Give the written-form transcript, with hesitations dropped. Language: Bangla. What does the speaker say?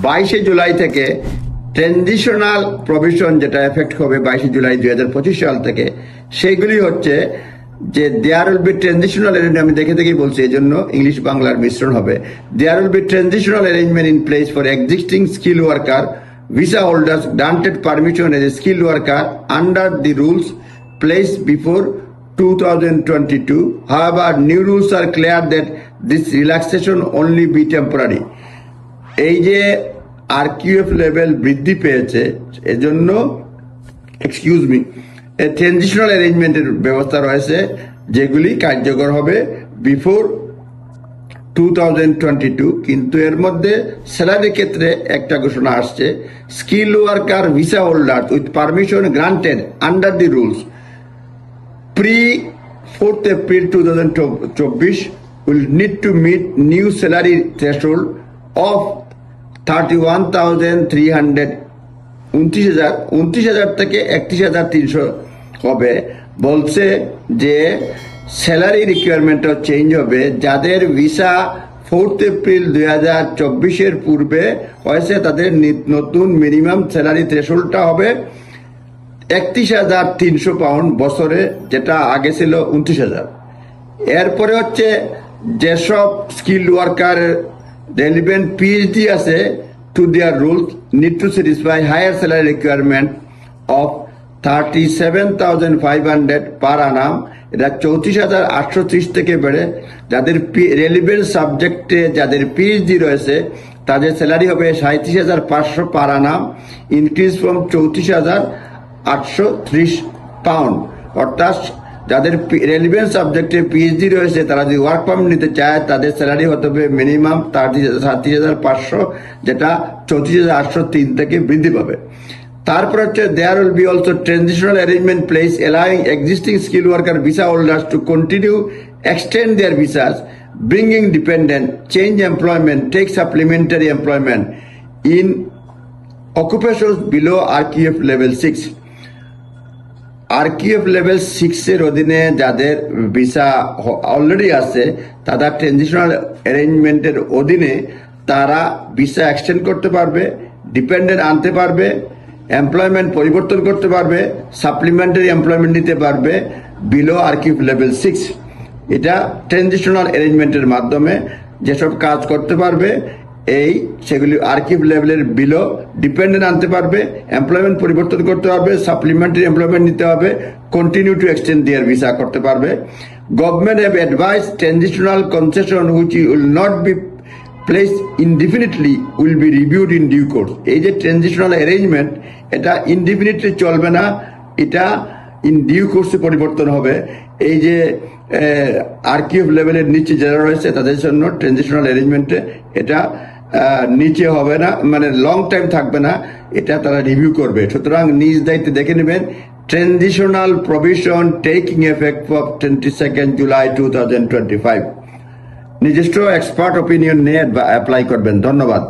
22 জুলাই থেকে ট্রানজিশনাল প্রভিশন যেটা এফেক্ট হবে 22 জুলাই 2025 সাল থেকে, সেইগুলি হচ্ছে যে there will be transitional arrangement, আমি দেখে দেখেই বলছি এই জন্য ইংলিশ বাংলার মিশ্রণ হবে। There will be transitional arrangement in place for existing skill worker visa holders granted permission as a skilled worker under the rules placed before 2022. However, new rules are clear that this relaxation only be temporary. এই যে RQF লেভেল বৃদ্ধি পেয়েছে এজন্য ট্রানজিশনাল অ্যারেঞ্জমেন্টের ব্যবস্থা রয়েছে যেগুলি কার্যকর হবে বিফোর 2022, কিন্তু এর মধ্যে স্যালারির ক্ষেত্রে একটা ঘোষণা আসছে, skill worker visa holder with permission granted under the rules pre 4th April 2024 will need to meet new salary threshold of 31,300, 29,000 থেকে 31,300 হবে। বলছে যে স্যালারি রিকোয়ারমেন্টও চেঞ্জ হবে, যাদের ভিসা 4th April 2024 পূর্বে হয়েছে তাদের নতুন মিনিমাম স্যালারি থ্রেশহোল্ডটা হবে 31,300 পাউন্ড বছরে, যেটা আগে ছিল 29,000। এরপরে হচ্ছে যেসব স্কিল ওয়ার্কার রেলিভেন্ট PhD আছে to their rules need to satisfy higher salary requirement of 37,500 per annum, এটা 34,830 থেকে বেড়ে যাদের রেলিভেন্ট সাবজেক্টে যাদের PhD রয়েছে তাদের স্যালারি হবে 37,500 per Anam, increase from 34,830 pound. অর্থাৎ যাদের রেলিভেন্ট সাবজেক্টে PhD রয়েছে তারা যদি ওয়ার্ক পারমিট নিতে চায় তাদের স্যালারি হতে হবে মিনিমাম 37,500, যেটা 34,803 থেকে বৃদ্ধি পাবে। তারপর হচ্ছে there will be also transitional arrangement place allowing existing skill worker visa holders to continue extend their visas, bringing dependent, change employment, take supplementary employment in occupations below RQF level 6। RQF level 6 এর অধীনে যাদের ভিসা অলরেডি আছে তারা ট্রানজিশনাল অ্যারেঞ্জমেন্টের অধীনে তারা ভিসা এক্সটেন্ড করতে পারবে, ডিপেন্ডেন্ট আনতে পারবে, এমপ্লয়মেন্ট পরিবর্তন করতে পারবে, সাপ্লিমেন্টারি এমপ্লয়মেন্ট নিতে পারবে বিলো RQF লেভেল 6। এটা ট্রানজিশনাল অ্যারেঞ্জমেন্টের মাধ্যমে যেসব কাজ করতে পারবে সেগুলি RQF লেভেলের বিলো, ডিপেন্ডেন্ট আনতে পারবে, এমপ্লয়মেন্ট পরিবর্তন করতে পারবে, সাপ্লিমেন্টারি এমপ্লয়মেন্ট নিতে হবে, continue to extend their visa করতে পারবে। Government have advise transitional concession which will not be place indefinitely will be reviewed in due course. এই যে ট্রানজিশনাল অ্যারেঞ্জমেন্ট এটা ইনডিফিনিটলি চলবে না, এটা ইন ডিউ কোর্সে পরিবর্তন হবে। এই যে RQF লেভেলের নিচে যারা রয়েছে তাদের জন্য ট্রানজিশনাল অ্যারেঞ্জমেন্টে এটা নিচে হবে না, মানে লং টাইম থাকবে না, এটা তারা রিভিউ করবে। সুতরাং নিজ দায়িত্বে দেখে নেবেন transitional provision taking effect for 22 July 2025। নিজস্ব এক্সপার্ট ওপিনিয়ন নিয়ে অ্যাপ্লাই করবেন। ধন্যবাদ।